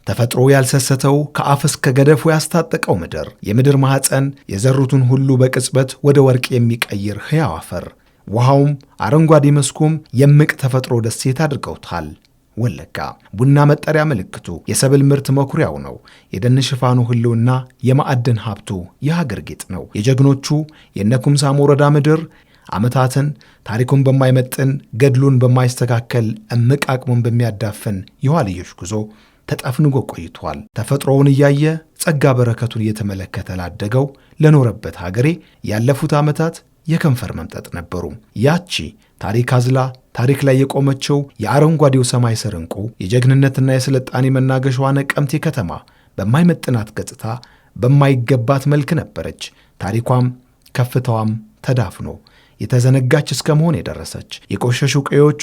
ተፈጥሮ ያልሰሰተው ከአፍ እስከ ገደፉ ያስታጠቀው ምድር፣ የምድር ማህፀን የዘሩትን ሁሉ በቅጽበት ወደ ወርቅ የሚቀይር ሕያው አፈር፣ ውሃውም አረንጓዴ መስኩም የምቅ ተፈጥሮ ደሴት አድርገውታል። ወለጋ ቡና መጠሪያ ምልክቱ፣ የሰብል ምርት መኩሪያው ነው። የደን ሽፋኑ ህልውና፣ የማዕድን ሀብቱ የሀገር ጌጥ ነው። የጀግኖቹ የነኩምሳም ወረዳ ምድር ዓመታትን ታሪኩን በማይመጥን ገድሉን በማይስተካከል እምቅ አቅሙን በሚያዳፍን የኋልዮሽ ጉዞ ተጠፍንጎ ቆይቷል። ተፈጥሮውን እያየ ጸጋ በረከቱን እየተመለከተ ላደገው ለኖረበት ሀገሬ ያለፉት ዓመታት የከንፈር መምጠጥ ነበሩ። ያቺ ታሪክ አዝላ ታሪክ ላይ የቆመችው የአረንጓዴው ሰማይ ስር እንቁ የጀግንነትና የስልጣኔ መናገሻዋ ነቀምቴ ከተማ በማይመጥናት ገጽታ በማይገባት መልክ ነበረች። ታሪኳም ከፍታዋም ተዳፍኖ የተዘነጋች እስከ መሆን የደረሰች፣ የቆሸሹ ቀዮቿ፣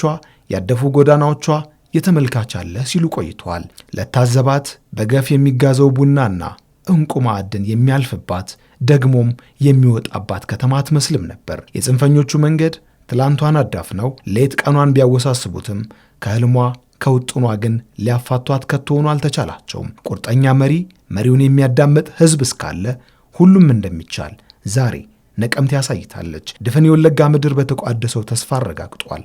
ያደፉ ጎዳናዎቿ የተመልካች አለ ሲሉ ቆይተዋል። ለታዘባት በገፍ የሚጋዘው ቡናና እንቁ ማዕድን የሚያልፍባት ደግሞም የሚወጣባት ከተማ አትመስልም ነበር። የጽንፈኞቹ መንገድ ትላንቷን አዳፍነው ሌት ቀኗን ቢያወሳስቡትም ከህልሟ ከውጥኗ ግን ሊያፋቷት ከቶሆኑ አልተቻላቸውም። ቁርጠኛ መሪ፣ መሪውን የሚያዳምጥ ህዝብ እስካለ ሁሉም እንደሚቻል ዛሬ ነቀምቴ ያሳይታለች። ድፍን የወለጋ ምድር በተቋደሰው ተስፋ አረጋግጧል።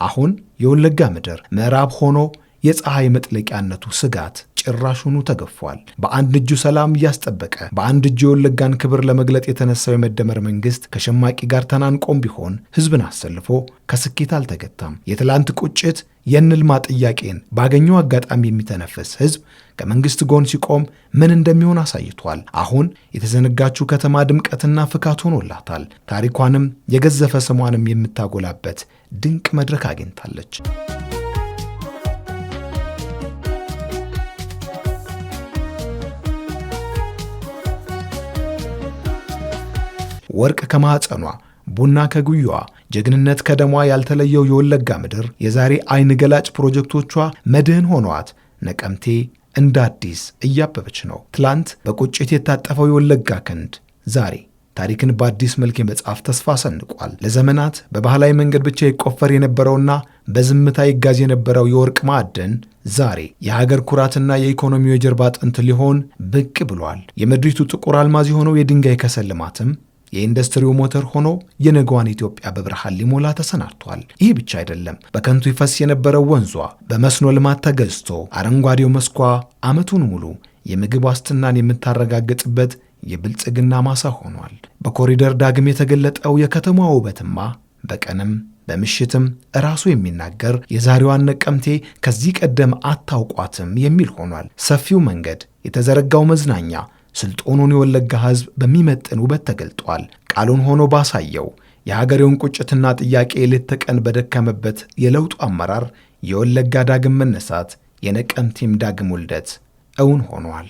አሁን የወለጋ ምድር ምዕራብ ሆኖ የፀሐይ መጥለቂያነቱ ስጋት ጭራሹኑ ተገፏል። በአንድ እጁ ሰላም እያስጠበቀ በአንድ እጁ የወለጋን ክብር ለመግለጥ የተነሳው የመደመር መንግስት ከሸማቂ ጋር ተናንቆም ቢሆን ህዝብን አሰልፎ ከስኬት አልተገታም። የትላንት ቁጭት የንልማ ጥያቄን ባገኘው አጋጣሚ የሚተነፍስ ህዝብ ከመንግስት ጎን ሲቆም ምን እንደሚሆን አሳይቷል። አሁን የተዘነጋችው ከተማ ድምቀትና ፍካት ሆኖላታል። ታሪኳንም የገዘፈ ስሟንም የምታጎላበት ድንቅ መድረክ አግኝታለች። ወርቅ ከማህፀኗ ቡና ከጉያዋ ጀግንነት ከደሟ ያልተለየው የወለጋ ምድር የዛሬ አይን ገላጭ ፕሮጀክቶቿ መድህን ሆነዋት ነቀምቴ እንደ አዲስ እያበበች ነው። ትላንት በቁጭት የታጠፈው የወለጋ ክንድ ዛሬ ታሪክን በአዲስ መልክ የመጻፍ ተስፋ ሰንቋል። ለዘመናት በባህላዊ መንገድ ብቻ ይቆፈር የነበረውና በዝምታ ይጋዝ የነበረው የወርቅ ማዕድን ዛሬ የሀገር ኩራትና የኢኮኖሚው የጀርባ አጥንት ሊሆን ብቅ ብሏል። የምድሪቱ ጥቁር አልማዝ የሆነው የድንጋይ ከሰል ልማትም የኢንዱስትሪው ሞተር ሆኖ የነገዋን ኢትዮጵያ በብርሃን ሊሞላ ተሰናድቷል። ይህ ብቻ አይደለም። በከንቱ ይፈስ የነበረው ወንዟ በመስኖ ልማት ተገዝቶ አረንጓዴው መስኳ ዓመቱን ሙሉ የምግብ ዋስትናን የምታረጋግጥበት የብልጽግና ማሳ ሆኗል። በኮሪደር ዳግም የተገለጠው የከተማዋ ውበትማ በቀንም በምሽትም ራሱ የሚናገር የዛሬዋን ነቀምቴ ከዚህ ቀደም አታውቋትም የሚል ሆኗል። ሰፊው መንገድ፣ የተዘረጋው መዝናኛ ስልጡኑን የወለጋ ህዝብ በሚመጥን ውበት ተገልጧል። ቃሉን ሆኖ ባሳየው የሀገሬውን ቁጭትና ጥያቄ ሌት ተቀን በደከመበት የለውጡ አመራር የወለጋ ዳግም መነሳት የነቀምቴም ዳግም ውልደት እውን ሆኗል።